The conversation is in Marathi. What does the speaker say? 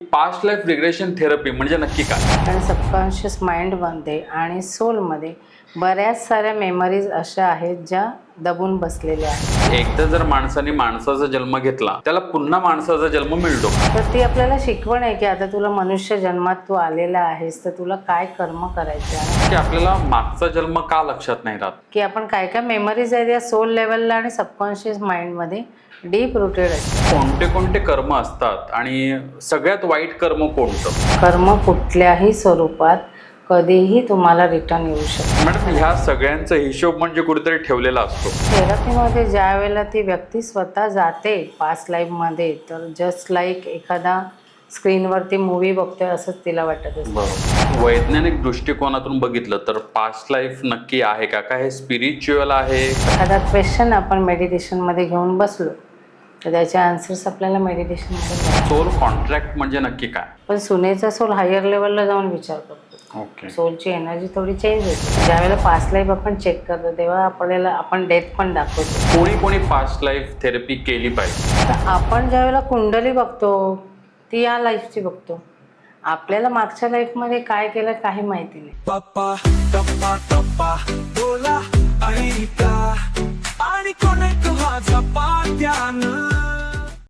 पास्ट लाईफ रिग्रेशन थेरपी म्हणजे नक्की काय? कारण सबकॉन्शियस माइंडमध्ये आणि सोलमध्ये बऱ्याच साऱ्या मेमरीज अशा आहेत ज्या दबून बसलेल्या आहेत. एकदा जर माणसाने माणसाचा जन्म घेतला त्याला पुन्हा माणसाचा जन्म मिळतो. तर ती आपल्याला शिकवण आहे की आता तुला मनुष्य जन्मात तू आलेला आहेस तर तुला काय कर्म करायचे आहे, की आपल्याला मागचा जन्म का लक्षात नाही राहत. की आपण काय काय मेमरीज आहेत या सोल लेवलला आणि सबकॉन्शियस माइंडमध्ये डीप रुटेड असतात. कोणते कोणते कर्म असतात आणि सगळ्यात वाईट कर्म कोणतं? कर्म कुठल्याही स्वरूपात कधीही तुम्हाला रिटर्न येऊ शकते. मॅडम ह्या सगळ्यांचा हिशोब म्हणजे कुठेतरी ठेवलेला असतो. थेरपीमध्ये ज्या वेळेला ती व्यक्ती स्वतः जाते पास्ट लाईफमध्ये तर जस्ट लाईक एखादा स्क्रीनवरती मूवी बघतोय असंच तिला वाटत असतं. बरोबर. वैज्ञानिक दृष्टिकोनातून बघितलं तर पास्ट लाईफ नक्की आहे का? काय हे स्पिरिच्युअल आहे? एखादा क्वेश्चन आपण मेडिटेशनमध्ये घेऊन बसलो तर त्याचे आन्सर्स आपल्याला मेडिटेशनमध्ये मिळतात. सोल कॉन्ट्रॅक्ट म्हणजे नक्की काय? पण सुनेचा सोल हायर लेवलला जाऊन विचार करतो. ओके. सोलची एनर्जी थोडी चेंज होते. ज्यावेळेला पास्ट लाईफ आपण चेक करतो तेव्हा आपल्याला आपण डेथ पण दाखवतो. कोणी कोणी पास्ट लाईफ थेरपी केली पाहिजे? तर आपण ज्यावेळेला कुंडली बघतो ती या लाईफची बघतो. आपल्याला मागच्या लाईफमध्ये काय केलं काही माहिती नाही.